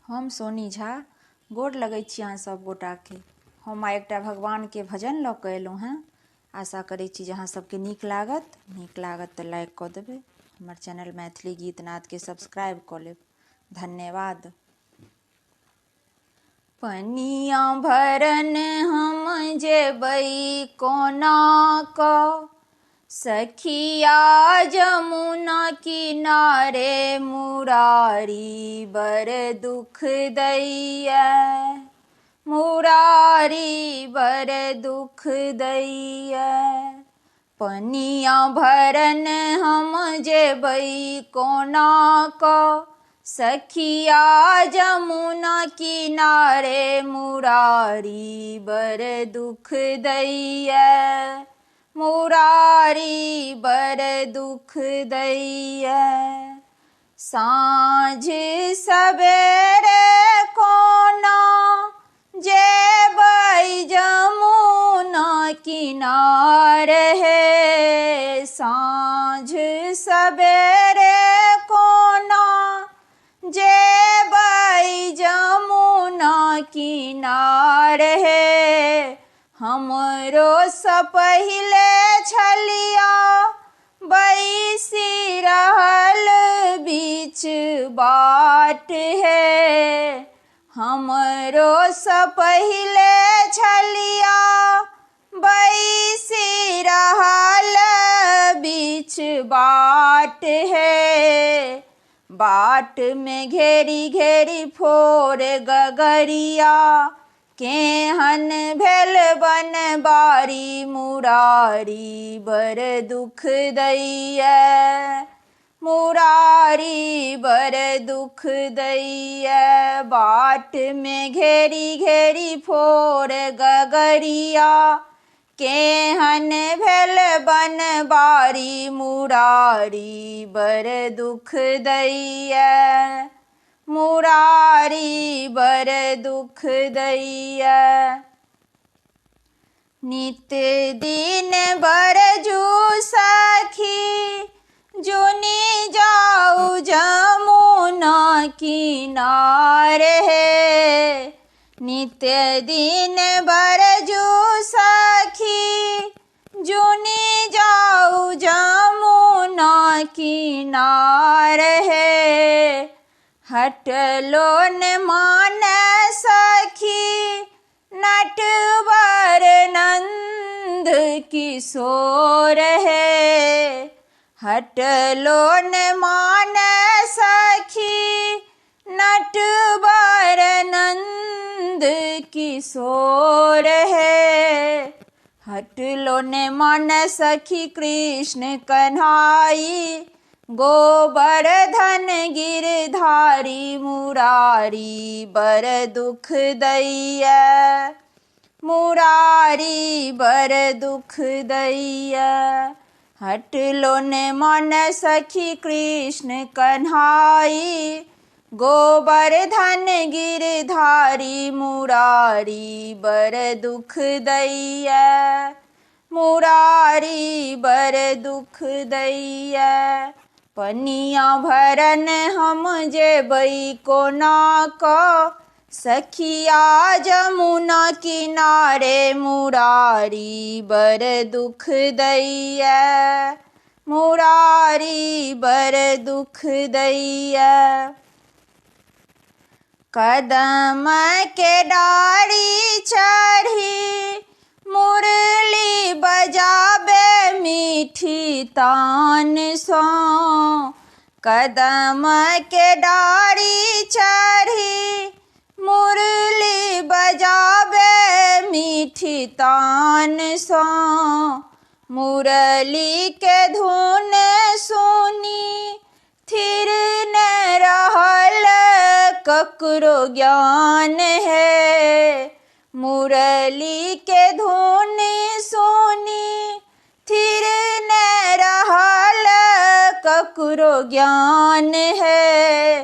हम सोनी झा गोर लगै छी अहाँ सब गोटाके। हम आइ एकटा भगवानके भजन लऽ कऽ एलहुँ हेँ। आशा करै छी जे अहाँ सबके नीक लागत तऽ लाइक कऽ देबै। हमर चैनल मैथिली गीत नादके सब्सक्राइब कऽ लेब। धन्यवाद। पनिया भरन हम जेबै कोना कऽ, सखिया जमुना किनारे मुरारी बड़ दुख दैया, मुरारी बड़ दुख दैया। पनिया भरन हम जेबै कोना कऽ, सखिया जमुना किनारे मुरारी बड़ दुख दैया, मुरारी बड़ दुख दैया। साँझ सबेरे कोना जेबै जमुना किनारे हे, साँझ सबेरे कोना जेबै जमुना किनारे हे। हमरो सँ पहिले छलिया बैसी रहल बीच बाट हे, हमरो सँ पहिले छलिया बैसी रहल बीच बाट हे। बाट में घेरी घेरी फोर गगरिया, केहन भेल बनबारी मुरारी बड़ दुख दैया, मुरारी बड़ दुख दैया। बाट में घेरी घेरी फोर गगरिया, केहन भेल बनबारी मुरारी बड़ दुख दैया, मुरारी बड़ दुख दैया। नित दिन बरजू सखी जुनी जाऊ जमुना किनारे हे, नित्य दिन बरजू सखी जुनी जाऊ जमुना किनारे हे। हटलो न मान सखी नटवर नंद किशोर हे, हटलो न मान सखी नटवर नंद किशोर हे। हटलो न मान सखी कृष्ण कन्हाई, गोवर्धन गिरधारी मुरारी बड़ दुख दैया, मुरारी बड़ दुख दैया। हटलो न मान सखी कृष्ण कन्हाई, गोवर्धन गिरधारी मुरारी बड़ दुख दैया, मुरारी बड़ दुख दैया। पनिया भरन हम जेबै कोना कऽ, सखिया जमुना किनारे मुरारी बड़ दुख दैया, मुरारी बड़ दुख दैया। कदम के डारी चढ़ी मुरली बजाबे मीठी तान सँ, कदम के डारी चढ़ी मुरली बजाबे मीठी तान सँ। मुरली के धुन सुनी थिर न रहल ककरो ज्ञान है, मुरली के धुन सुनी थिर न रहल ककरो ज्ञान है।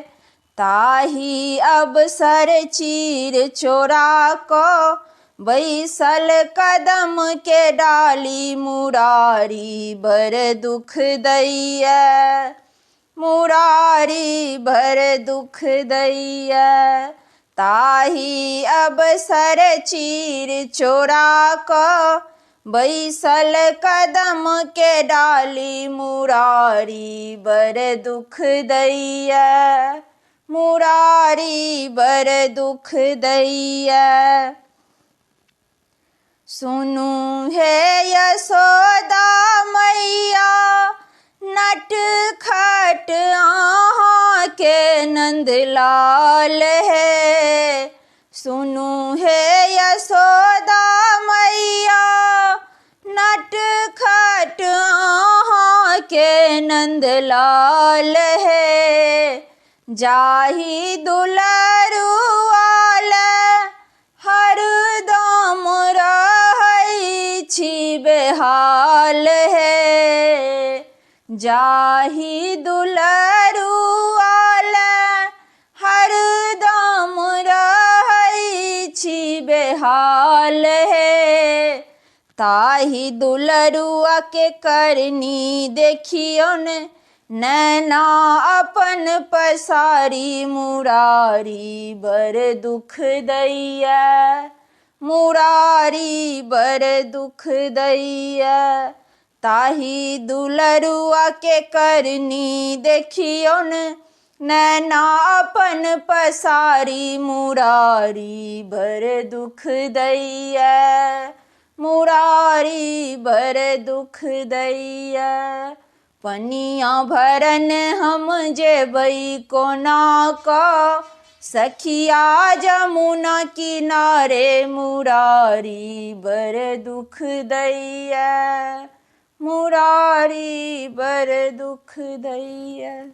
ताही अवसर चीर चोरा को बैसल कदम के डाली मुरारी बड़ दुख दैया, मुरारी भर दुख दैया। ताही अबसर चीर चोरा क बैसल कदम के डाली। मुरारी बर दुख दैया, मुरारी बर दुख दैया। सुनु हे यशोदा मैया, नट खट आहाँ के नंदलाल है। सुनु हे यशोदा मैया, नट खट आहाँ के नंदलाल है। जाही दुलरुआल हरदम रहै छी बेहाल है। जाही दुलरुआल हरदम रहै छी बेहाल है। ताही दुलरुआ के करनी देखियोन, नैना अपन पसारी। मुरारी बर दुख दैया, मुरारी बर दुख दैया। ताही दुलरुआ के करनी देखियोन, नैना अपन पसारी। मुरारी बर दुख दैया, मुरारी बर दुख दैया। पनिया भरन हम जेबै कोना का, सखिया जमुना किनारे। मुरारी बर दुख दैया, मुरारी बर दुख दैया।